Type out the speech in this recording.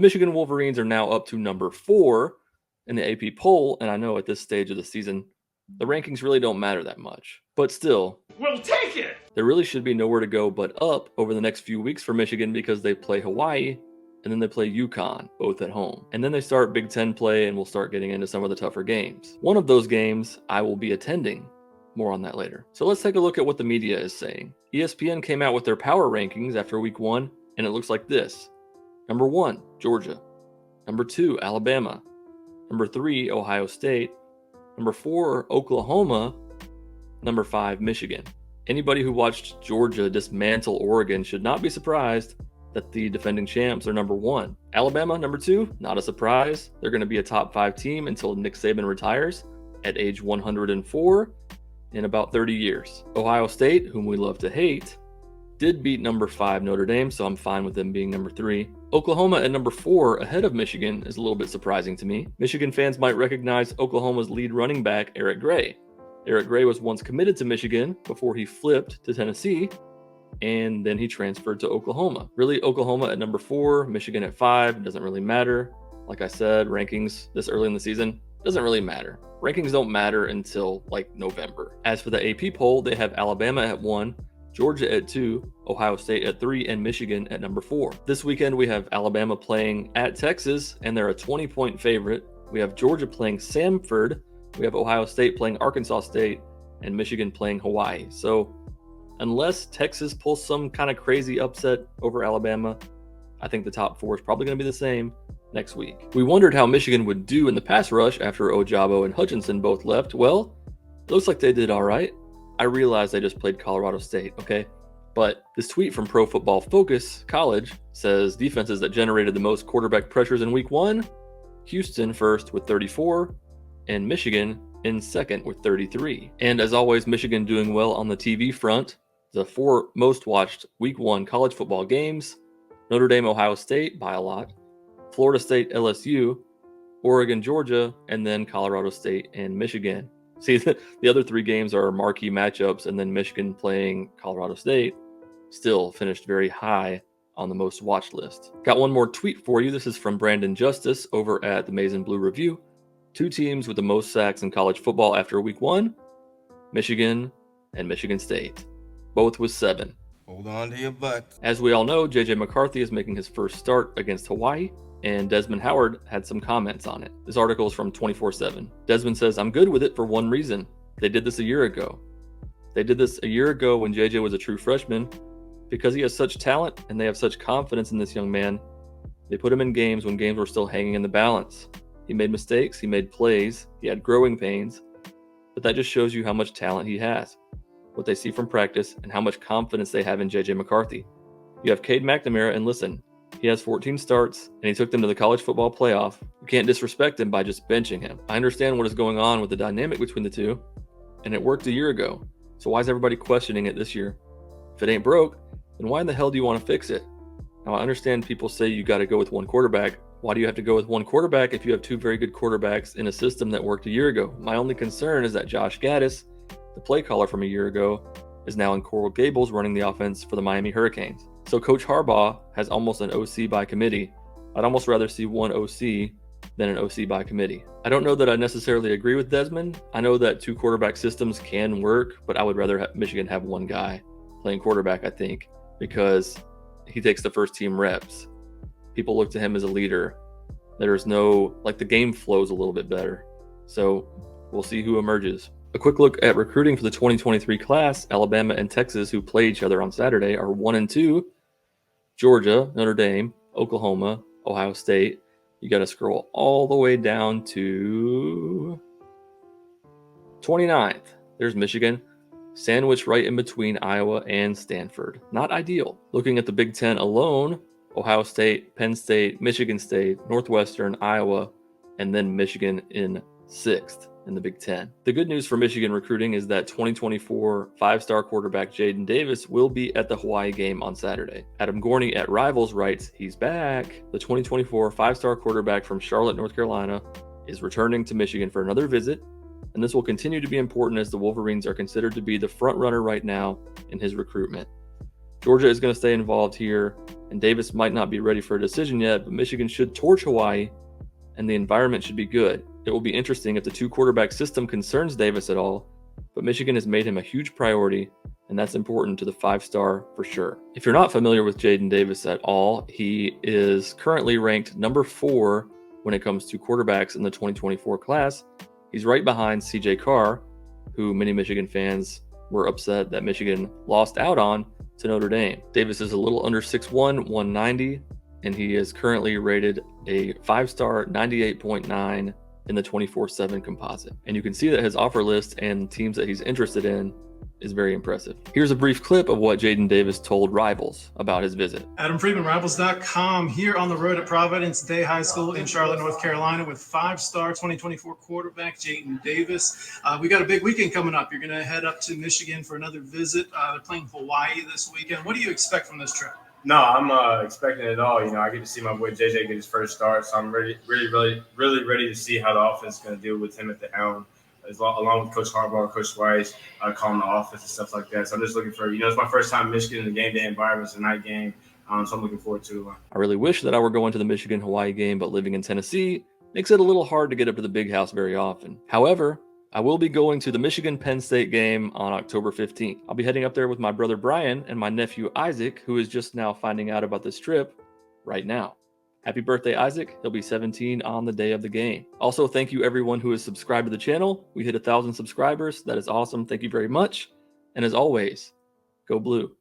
Michigan Wolverines are now up to number 4 in the AP poll, and I know at this stage of the season, the rankings really don't matter that much. But still, we'll take it! There really should be nowhere to go but up over the next few weeks for Michigan because they play Hawaii and then they play UConn, both at home. And then they start Big Ten play and we'll start getting into some of the tougher games. One of those games I will be attending. More on that later. So let's take a look at what the media is saying. ESPN came out with their power rankings after week 1, and it looks like this. Number 1, Georgia. Number 2, Alabama. Number 3, Ohio State. Number 4, Oklahoma. Number 5, Michigan. Anybody who watched Georgia dismantle Oregon should not be surprised that the defending champs are number 1. Alabama, number 2, not a surprise. They're going to be a top 5 team until Nick Saban retires at age 104 in about 30 years. Ohio State, whom we love to hate, did beat number 5 Notre Dame, so I'm fine with them being number 3. Oklahoma at number 4 ahead of Michigan is a little bit surprising to me. Michigan fans might recognize Oklahoma's lead running back, Eric Gray. Eric Gray was once committed to Michigan before he flipped to Tennessee, and then he transferred to Oklahoma. Really, Oklahoma at number 4, Michigan at 5, doesn't really matter. Like I said, rankings this early in the season doesn't really matter. Rankings don't matter until like November. As for the AP poll, they have Alabama at 1, Georgia at 2, Ohio State at 3, and Michigan at number 4. This weekend, we have Alabama playing at Texas, and they're a 20-point favorite. We have Georgia playing Samford. We have Ohio State playing Arkansas State, and Michigan playing Hawaii. So unless Texas pulls some kind of crazy upset over Alabama, I think the top 4 is probably going to be the same next week. We wondered how Michigan would do in the pass rush after Ojabo and Hutchinson both left. Well, it looks like they did all right. I realize they just played Colorado State, okay? But this tweet from Pro Football Focus College says defenses that generated the most quarterback pressures in week 1, Houston first with 34, and Michigan in second with 33. And as always, Michigan doing well on the TV front. The 4 most watched week 1 college football games: Notre Dame, Ohio State by a lot, Florida State, LSU, Oregon, Georgia, and then Colorado State and Michigan. See, the other 3 games are marquee matchups, and then Michigan playing Colorado State still finished very high on the most watched list. Got one more tweet for you. This is from Brandon Justice over at the Maize and Blue Review. 2 teams with the most sacks in college football after week 1, Michigan and Michigan State, both with 7. Hold on to your butts. As we all know, JJ McCarthy is making his first start against Hawaii, and Desmond Howard had some comments on it. This article is from 24/7. Desmond says, "I'm good with it for one reason. They did this a year ago. They did this a year ago when JJ was a true freshman. Because he has such talent and they have such confidence in this young man, they put him in games when games were still hanging in the balance. He made mistakes, he made plays, he had growing pains, but that just shows you how much talent he has, what they see from practice, and how much confidence they have in JJ McCarthy. You have Cade McNamara, and listen, he has 14 starts, and he took them to the college football playoff. You can't disrespect him by just benching him. I understand what is going on with the dynamic between the two, and it worked a year ago, so why is everybody questioning it this year? If it ain't broke, then why in the hell do you want to fix it? Now, I understand people say you got to go with one quarterback. Why do you have to go with one quarterback if you have 2 very good quarterbacks in a system that worked a year ago? My only concern is that Josh Gaddis, the play caller from a year ago, is now in Coral Gables running the offense for the Miami Hurricanes. So Coach Harbaugh has almost an OC by committee. I'd almost rather see one OC than an OC by committee. I don't know that I necessarily agree with Desmond. I know that 2 quarterback systems can work, but I would rather have Michigan have one guy playing quarterback, I think, because he takes the first team reps. People look to him as a leader. There's no, the game flows a little bit better. So we'll see who emerges. A quick look at recruiting for the 2023 class. Alabama and Texas, who play each other on Saturday, are 1 and 2. Georgia, Notre Dame, Oklahoma, Ohio State. You got to scroll all the way down to 29th. There's Michigan, sandwiched right in between Iowa and Stanford. Not ideal. Looking at the Big Ten alone, Ohio State, Penn State, Michigan State, Northwestern, Iowa, and then Michigan in 6th in the Big Ten. The good news for Michigan recruiting is that 2024 5-star quarterback Jadyn Davis will be at the Hawaii game on Saturday. Adam Gorney at Rivals writes, he's back. The 2024 5-star quarterback from Charlotte, North Carolina is returning to Michigan for another visit, and this will continue to be important as the Wolverines are considered to be the front runner right now in his recruitment. Georgia is going to stay involved here, and Davis might not be ready for a decision yet, but Michigan should torch Hawaii, and the environment should be good. It will be interesting if the two-quarterback system concerns Davis at all, but Michigan has made him a huge priority, and that's important to the five-star for sure. If you're not familiar with Jadyn Davis at all, he is currently ranked number 4 when it comes to quarterbacks in the 2024 class. He's right behind CJ Carr, who many Michigan fans were upset that Michigan lost out on to Notre Dame. Davis is a little under 6'1", 190, and he is currently rated a 5-star 98.9 in the 24/7 composite. And you can see that his offer list and teams that he's interested in is very impressive. Here's a brief clip of what Jadyn Davis told Rivals about his visit. Adam Friedman, Rivals.com, here on the road at Providence Day High School in Charlotte, North Carolina, with 5-star 2024 quarterback Jadyn Davis. We got a big weekend coming up. You're going to head up to Michigan for another visit. They're playing Hawaii this weekend. What do you expect from this trip? No, I'm expecting it all. I get to see my boy JJ get his first start, so I'm really ready to see how the offense is going to deal with him at the helm, along with Coach Harbaugh, Coach Weiss, calling the offense and stuff like that. So I'm just looking for, it's my first time in Michigan in the game day environment. It's a night game, so I'm looking forward to it. I really wish that I were going to the Michigan-Hawaii game, but living in Tennessee makes it a little hard to get up to the big house very often. However, I will be going to the Michigan-Penn State game on October 15th. I'll be heading up there with my brother Brian and my nephew Isaac, who is just now finding out about this trip right now. Happy birthday, Isaac. He'll be 17 on the day of the game. Also, thank you everyone who is subscribed to the channel. We hit 1,000 subscribers. That is awesome. Thank you very much. And as always, go blue.